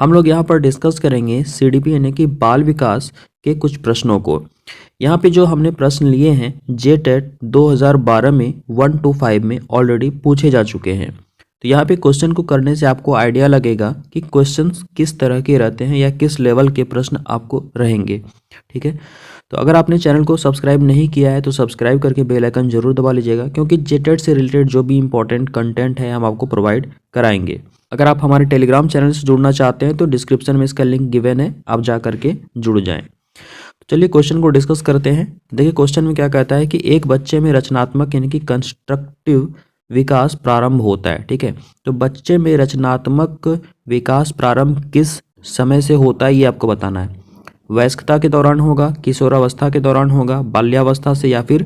हम लोग यहाँ पर डिस्कस करेंगे सीडीपी यानी कि बाल विकास के कुछ प्रश्नों को। यहाँ पे जो हमने प्रश्न लिए हैं जेटेट 2012 में 1 to 5 में ऑलरेडी पूछे जा चुके हैं। तो यहाँ पे क्वेश्चन को करने से आपको आइडिया लगेगा कि क्वेश्चंस किस तरह के रहते हैं या किस लेवल के प्रश्न आपको रहेंगे। ठीक है, तो अगर आपने चैनल को सब्सक्राइब नहीं किया है तो सब्सक्राइब करके बेल आइकन जरूर दबा लीजिएगा, क्योंकि जेटेट से रिलेटेड जो भी इंपॉर्टेंट कंटेंट है हम आपको प्रोवाइड कराएंगे। अगर आप हमारे टेलीग्राम चैनल से जुड़ना चाहते हैं तो डिस्क्रिप्शन में इसका लिंक गिवन है, आप जा करके जुड़ जाएं। चलिए क्वेश्चन को डिस्कस करते हैं। देखिए क्वेश्चन में क्या कहता है कि एक बच्चे में रचनात्मक यानी कि कंस्ट्रक्टिव विकास प्रारंभ होता है। ठीक है, तो बच्चे में रचनात्मक विकास प्रारंभ किस समय से होता है ये आपको बताना है। वयस्कता के दौरान होगा, किशोरावस्था के दौरान होगा, बाल्यावस्था से, या फिर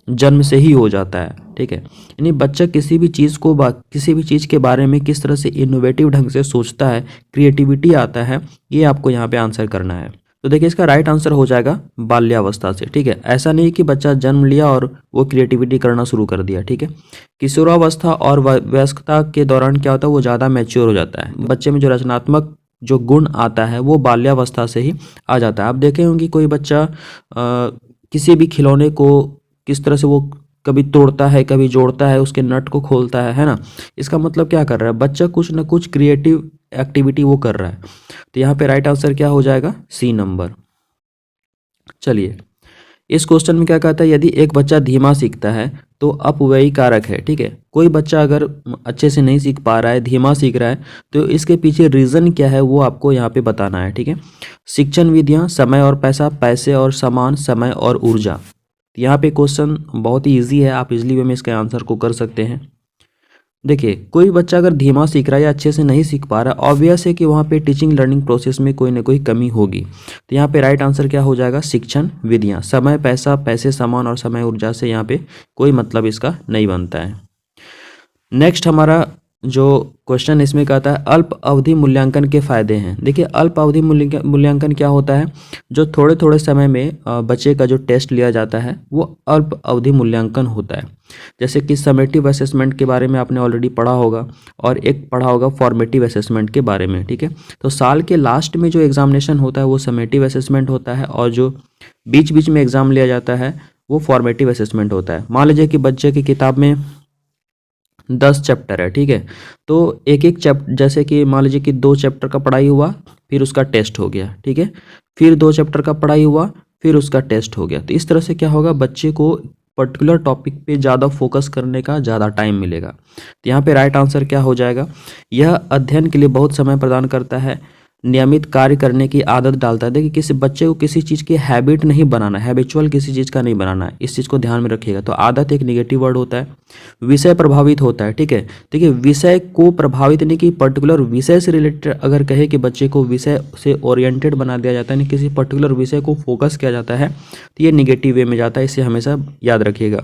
जन्म से ही हो जाता है। ठीक है, यानी बच्चा किसी भी चीज़ के बारे में किस तरह से इनोवेटिव ढंग से सोचता है, क्रिएटिविटी आता है, ये आपको यहाँ पे आंसर करना है। तो देखिए इसका राइट आंसर हो जाएगा बाल्यावस्था से। ठीक है, ऐसा नहीं कि बच्चा जन्म लिया और वो क्रिएटिविटी करना शुरू कर दिया। ठीक है, किशोरावस्था और वयस्कता के दौरान क्या होता है, वो ज़्यादा मैच्योर हो जाता है। बच्चे में जो रचनात्मक जो गुण आता है वो बाल्यावस्था से ही आ जाता है। आप देखे होंगे कोई बच्चा किसी भी खिलौने को किस तरह से वो कभी तोड़ता है, कभी जोड़ता है, उसके नट को खोलता है ना। इसका मतलब क्या कर रहा है, बच्चा कुछ ना कुछ क्रिएटिव एक्टिविटी वो कर रहा है। तो यहाँ पे राइट आंसर क्या हो जाएगा, सी नंबर। चलिए इस क्वेश्चन में क्या कहता है, यदि एक बच्चा धीमा सीखता है तो अपव्ययी कारक है। ठीक है, कोई बच्चा अगर अच्छे से नहीं सीख पा रहा है, धीमा सीख रहा है, तो इसके पीछे रीज़न क्या है वो आपको यहाँ पे बताना है। ठीक है, शिक्षण विधियाँ, समय और पैसा, पैसे और सामान, समय और ऊर्जा। यहाँ पे क्वेश्चन बहुत ही ईजी है, आप इजीली वे में इसके आंसर को कर सकते हैं। देखिए कोई बच्चा अगर धीमा सीख रहा है या अच्छे से नहीं सीख पा रहा, ऑब्वियस है कि वहाँ पे टीचिंग लर्निंग प्रोसेस में कोई ना कोई कमी होगी। तो यहाँ पे राइट आंसर क्या हो जाएगा, शिक्षण विधियाँ। समय, पैसा, पैसे, सामान और समय ऊर्जा से यहाँ पे कोई मतलब इसका नहीं बनता है। नेक्स्ट हमारा जो क्वेश्चन इसमें कहता है अल्प अवधि मूल्यांकन के फायदे हैं। देखिए अल्प अवधि मूल्यांकन क्या होता है, जो थोड़े थोड़े समय में बच्चे का जो टेस्ट लिया जाता है वो अल्प अवधि मूल्यांकन होता है। जैसे कि समेटिव असेसमेंट के बारे में आपने ऑलरेडी पढ़ा होगा, और एक पढ़ा होगा फॉर्मेटिव असेसमेंट के बारे में। ठीक है, तो साल के लास्ट में जो एग्जामिनेशन होता है वो समेटिव असेसमेंट होता है, और जो बीच बीच में एग्जाम लिया जाता है वो फॉर्मेटिव असेसमेंट होता है। मान लीजिए कि बच्चे की किताब में 10 चैप्टर है। ठीक है, तो एक एक चैप्टर, जैसे कि मान लीजिए कि 2 चैप्टर का पढ़ाई हुआ, फिर उसका टेस्ट हो गया। ठीक है, फिर 2 चैप्टर का पढ़ाई हुआ, फिर उसका टेस्ट हो गया। तो इस तरह से क्या होगा, बच्चे को पर्टिकुलर टॉपिक पे ज़्यादा फोकस करने का ज़्यादा टाइम मिलेगा। तो यहाँ पे राइट आंसर क्या हो जाएगा, यह अध्ययन के लिए बहुत समय प्रदान करता है, नियमित कार्य करने की आदत डालता है। देखिए किसी बच्चे को किसी चीज़ की हैबिट नहीं बनाना है, हैबिचुअल किसी चीज़ का नहीं बनाना है, इस चीज़ को ध्यान में रखिएगा। तो आदत एक नेगेटिव वर्ड होता है। विषय प्रभावित होता है। ठीक है, देखिए विषय को प्रभावित नहीं कि पर्टिकुलर विषय से रिलेटेड अगर कहे कि बच्चे को विषय से ओरिएंटेड बना दिया जाता है, यानी किसी पर्टिकुलर विषय को फोकस किया जाता है, तो ये निगेटिव वे में जाता है, इसे हमेशा याद रखिएगा।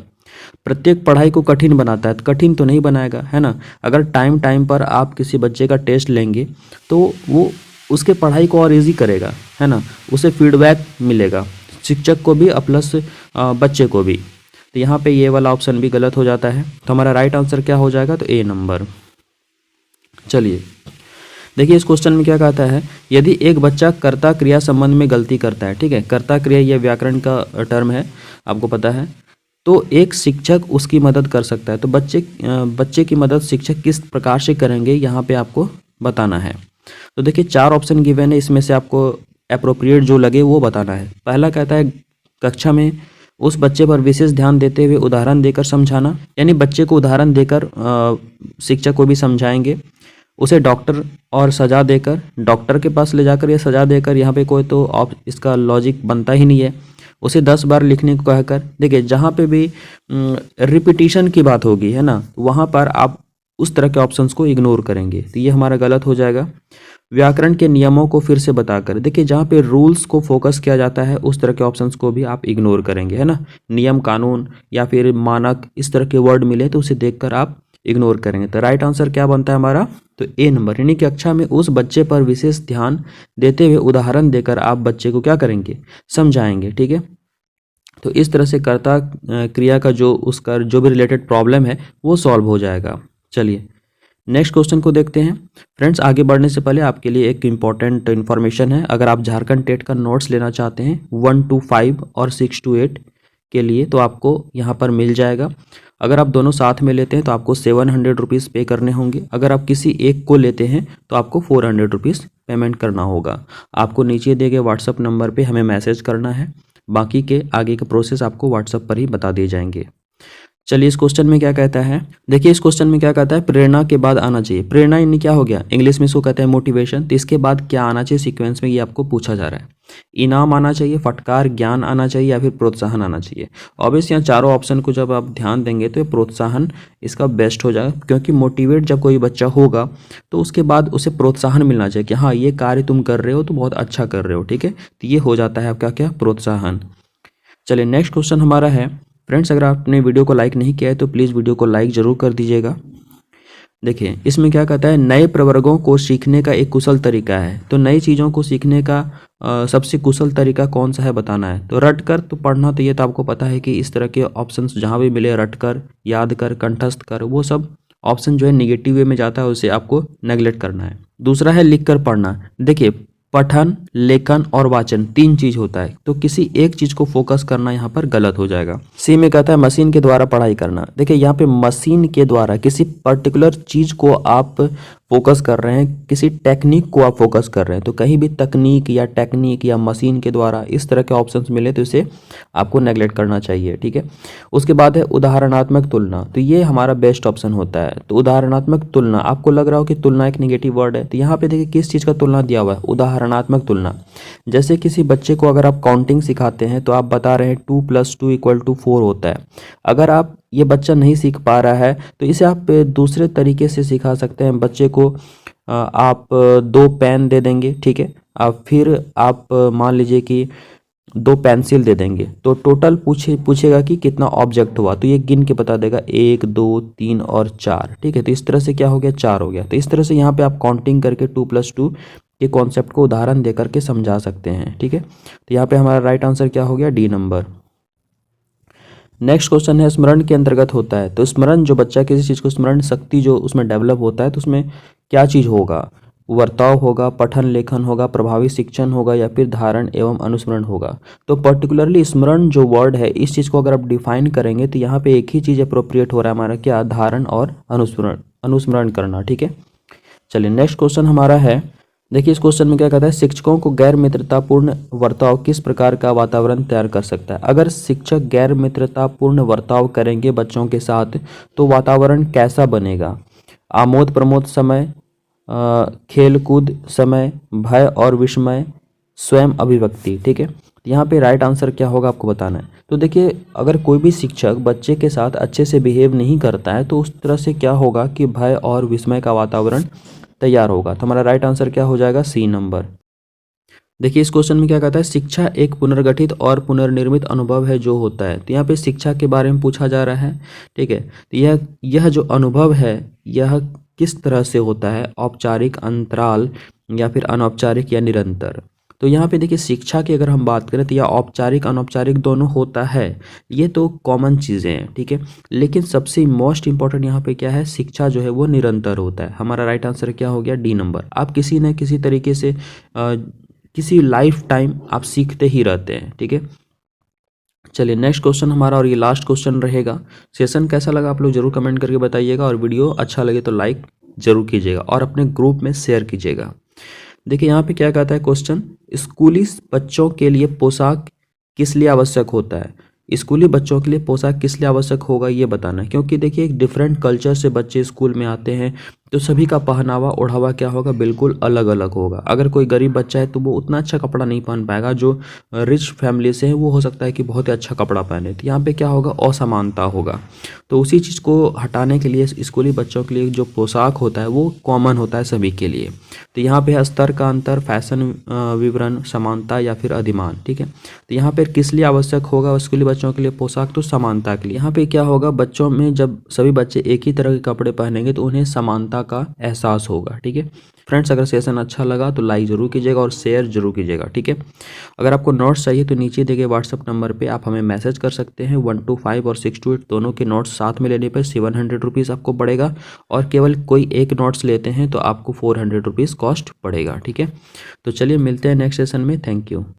प्रत्येक पढ़ाई को कठिन बनाता है, तो कठिन तो नहीं बनाएगा, है ना। अगर टाइम टाइम पर आप किसी बच्चे का टेस्ट लेंगे तो वो उसके पढ़ाई को और इजी करेगा, है ना, उसे फीडबैक मिलेगा, शिक्षक को भी और प्लस बच्चे को भी। तो यहाँ पे ये वाला ऑप्शन भी गलत हो जाता है। तो हमारा राइट आंसर क्या हो जाएगा, तो ए नंबर। चलिए देखिए इस क्वेश्चन में क्या कहता है, यदि एक बच्चा कर्ता क्रिया संबंध में गलती करता है। ठीक है, कर्ता क्रिया ये व्याकरण का टर्म है, आपको पता है, तो एक शिक्षक उसकी मदद कर सकता है। तो बच्चे की मदद शिक्षक किस प्रकार से करेंगे यहाँ पे आपको बताना है। तो देखिए 4 ऑप्शन गिवन है, इसमें से आपको एप्रोप्रिएट जो लगे वो बताना है। पहला कहता है कक्षा में उस बच्चे पर विशेष ध्यान देते हुए उदाहरण देकर समझाना, यानी बच्चे को उदाहरण देकर शिक्षक को भी समझाएंगे। उसे डॉक्टर और सजा देकर, डॉक्टर के पास ले जाकर या सजा देकर, यहाँ पे कोई तो इसका लॉजिक बनता ही नहीं है। उसे 10 बार लिखने को कहकर, देखिए जहाँ पे भी रिपीटिशन की बात होगी, है ना, वहाँ पर आप उस तरह के ऑप्शंस को इग्नोर करेंगे, तो ये हमारा गलत हो जाएगा। व्याकरण के नियमों को फिर से बताकर, देखिए जहाँ पे रूल्स को फोकस किया जाता है उस तरह के ऑप्शंस को भी आप इग्नोर करेंगे, है ना। नियम, कानून या फिर मानक, इस तरह के वर्ड मिले तो उसे देखकर आप इग्नोर करेंगे। तो राइट आंसर क्या बनता है हमारा, तो ए नंबर, यानी कि कक्षा में उस बच्चे पर विशेष ध्यान देते हुए उदाहरण देकर आप बच्चे को क्या करेंगे, समझाएंगे। ठीक है, तो इस तरह से कर्ता क्रिया का जो उसका जो भी रिलेटेड प्रॉब्लम है वो सॉल्व हो जाएगा। चलिए नेक्स्ट क्वेश्चन को देखते हैं। फ्रेंड्स, आगे बढ़ने से पहले आपके लिए एक इम्पॉर्टेंट इन्फॉर्मेशन है। अगर आप झारखंड टेट का नोट्स लेना चाहते हैं 1 to 5 और 6 to 8 के लिए, तो आपको यहाँ पर मिल जाएगा। अगर आप दोनों साथ में लेते हैं तो आपको 700 रुपीज़ पे करने होंगे। अगर आप किसी एक को लेते हैं तो आपको 400 रुपीज़ पेमेंट करना होगा। आपको नीचे दिए गए व्हाट्सअप नंबर पे हमें मैसेज करना है। बाकी के आगे का प्रोसेस आपको व्हाट्सअप पर ही बता दिए जाएंगे। चलिए, इस क्वेश्चन में क्या कहता है, देखिए इस क्वेश्चन में क्या कहता है, प्रेरणा के बाद आना चाहिए। प्रेरणा यानी क्या हो गया, इंग्लिश में इसको कहते हैं मोटिवेशन। तो इसके बाद क्या आना चाहिए सीक्वेंस में, ये आपको पूछा जा रहा है। इनाम आना चाहिए, फटकार, ज्ञान आना चाहिए या फिर प्रोत्साहन आना चाहिए। ऑब्वियस यहाँ चारों ऑप्शन को जब आप ध्यान देंगे तो ये प्रोत्साहन इसका बेस्ट हो जाएगा, क्योंकि मोटिवेट जब कोई बच्चा होगा तो उसके बाद उसे प्रोत्साहन मिलना चाहिए कि हाँ ये कार्य तुम कर रहे हो तो बहुत अच्छा कर रहे हो, ठीक है। तो ये हो जाता है आपका क्या, प्रोत्साहन। चलिए, नेक्स्ट क्वेश्चन हमारा है। फ्रेंड्स, अगर आपने वीडियो को लाइक नहीं किया है तो प्लीज़ वीडियो को लाइक ज़रूर कर दीजिएगा। देखिए इसमें क्या कहता है, नए प्रवर्गों को सीखने का एक कुशल तरीका है। तो नई चीज़ों को सीखने का सबसे कुशल तरीका कौन सा है बताना है। तो रट कर तो पढ़ना, तो ये तो आपको पता है कि इस तरह के ऑप्शंस जहाँ भी मिले, रट कर, याद कर, कंठस्थ कर, वो सब ऑप्शन जो है निगेटिव वे में जाता है, उसे आपको नेगलेक्ट करना है। दूसरा है लिख कर पढ़ना। देखिए पठन, लेखन और वाचन 3 चीज होता है, तो किसी एक चीज को फोकस करना यहाँ पर गलत हो जाएगा। सी में कहता है मशीन के द्वारा पढ़ाई करना। देखिए यहाँ पे मशीन के द्वारा किसी पर्टिकुलर चीज को आप फोकस कर रहे हैं, किसी टेक्निक को आप फोकस कर रहे हैं, तो कहीं भी तकनीक या टेक्निक या मशीन के द्वारा इस तरह के ऑप्शंस मिले तो इसे आपको नेगलेक्ट करना चाहिए, ठीक है। उसके बाद है उदाहरणात्मक तुलना। तो ये हमारा बेस्ट ऑप्शन होता है। तो उदाहरणात्मक तुलना, आपको लग रहा हो कि तुलना एक नेगेटिव वर्ड है, तो यहाँ पे देखिए किस चीज़ का तुलना दिया हुआ है, उदाहरणात्मक तुलना। जैसे किसी बच्चे को अगर आप काउंटिंग सिखाते हैं तो आप बता रहे हैं 2 + 2 = 4 होता है। अगर आप ये बच्चा नहीं सीख पा रहा है तो इसे आप दूसरे तरीके से सिखा सकते हैं। बच्चे को आप 2 पेन दे देंगे, ठीक है, अब फिर आप मान लीजिए कि 2 पेंसिल दे देंगे, तो टोटल पूछेगा कि कितना ऑब्जेक्ट हुआ, तो ये गिन के बता देगा 1 2 3 और 4, ठीक है। तो इस तरह से क्या हो गया, 4 हो गया। तो इस तरह से यहाँ पे आप काउंटिंग करके 2 + 2 के कॉन्सेप्ट को उदाहरण दे करके समझा सकते हैं, ठीक है। तो यहाँ पे हमारा राइट आंसर क्या हो गया, डी नंबर। नेक्स्ट क्वेश्चन है स्मरण के अंतर्गत होता है। तो स्मरण, जो बच्चा किसी चीज़ को स्मरण शक्ति जो उसमें डेवलप होता है तो उसमें क्या चीज़ होगा, वर्ताव होगा, पठन लेखन होगा, प्रभावी शिक्षण होगा या फिर धारण एवं अनुस्मरण होगा। तो पर्टिकुलरली स्मरण जो वर्ड है, इस चीज़ को अगर आप डिफाइन करेंगे तो यहाँ पे एक ही चीज़ अप्रोप्रिएट हो रहा है हमारा, क्या, धारण और अनुस्मरण करना, ठीक है। चलिए नेक्स्ट क्वेश्चन हमारा है। देखिए इस क्वेश्चन में क्या कहता है, शिक्षकों को गैर मित्रतापूर्ण वर्ताव किस प्रकार का वातावरण तैयार कर सकता है। अगर शिक्षक गैर मित्रतापूर्ण वर्ताव करेंगे बच्चों के साथ तो वातावरण कैसा बनेगा। आमोद प्रमोद समय, खेल कूद समय, भय और विस्मय, स्वयं अभिव्यक्ति, ठीक है। यहाँ पे राइट आंसर क्या होगा आपको बताना है। तो देखिए अगर कोई भी शिक्षक बच्चे के साथ अच्छे से बिहेव नहीं करता है तो उस तरह से क्या होगा कि भय और विस्मय का वातावरण तैयार होगा। तो हमारा राइट आंसर क्या हो जाएगा, सी नंबर। देखिए इस क्वेश्चन में क्या कहता है, शिक्षा एक पुनर्गठित और पुनर्निर्मित अनुभव है जो होता है। तो यहाँ पे शिक्षा के बारे में पूछा जा रहा है, ठीक है। तो यह जो अनुभव है यह किस तरह से होता है, औपचारिक, अंतराल या फिर अनौपचारिक या निरंतर। तो यहाँ पे देखिए शिक्षा की अगर हम बात करें तो यह औपचारिक अनौपचारिक दोनों होता है, ये तो कॉमन चीज़ें हैं, ठीक है। लेकिन सबसे मोस्ट इंपॉर्टेंट यहाँ पे क्या है, शिक्षा जो है वो निरंतर होता है। हमारा राइट आंसर क्या हो गया, डी नंबर। आप किसी न किसी तरीके से किसी लाइफ टाइम आप सीखते ही रहते हैं, ठीक है। चलिए नेक्स्ट क्वेश्चन हमारा, और ये लास्ट क्वेश्चन रहेगा। सेशन कैसा लगा आप लोग जरूर कमेंट करके बताइएगा, और वीडियो अच्छा लगे तो लाइक जरूर कीजिएगा और अपने ग्रुप में शेयर कीजिएगा। देखिए यहाँ पे क्या कहता है क्वेश्चन, स्कूली बच्चों के लिए पोशाक किस लिए आवश्यक होता है। स्कूली बच्चों के लिए पोशाक किस लिए आवश्यक होगा ये बताना है, क्योंकि देखिए एक डिफरेंट कल्चर से बच्चे स्कूल में आते हैं तो सभी का पहनावा ओढ़ावा क्या होगा, बिल्कुल अलग अलग होगा। अगर कोई गरीब बच्चा है तो वो उतना अच्छा कपड़ा नहीं पहन पाएगा, जो रिच फैमिली से है वो हो सकता है कि बहुत ही अच्छा कपड़ा पहने। तो यहाँ पे क्या होगा, असमानता होगा। तो उसी चीज़ को हटाने के लिए स्कूली बच्चों के लिए जो पोशाक होता है वो कॉमन होता है सभी के लिए। तो यहाँ पे है स्तर का अंतर, फैशन विवरण, समानता या फिर अधिमान, ठीक है। तो यहाँ पे किस लिए आवश्यक होगा स्कूली बच्चों के लिए पोशाक, तो समानता के लिए। यहाँ पे क्या होगा, बच्चों में जब सभी बच्चे एक ही तरह के कपड़े पहनेंगे तो उन्हें समानता का एहसास होगा, ठीक है। फ्रेंड्स अगर सेशन अच्छा लगा तो लाइक ज़रूर कीजिएगा और शेयर जरूर कीजिएगा, ठीक है। अगर आपको नोट्स चाहिए तो नीचे दिए गए व्हाट्सअप नंबर पे आप हमें मैसेज कर सकते हैं। 1 to 5 और 6 to 8 दोनों के नोट्स साथ में लेने पर 700 रुपीज़ आपको पड़ेगा, और केवल कोई एक नोट्स लेते हैं तो आपको 400 रुपीज़ कॉस्ट पड़ेगा, ठीक है। तो चलिए मिलते हैं नेक्स्ट सेशन में। Thank you.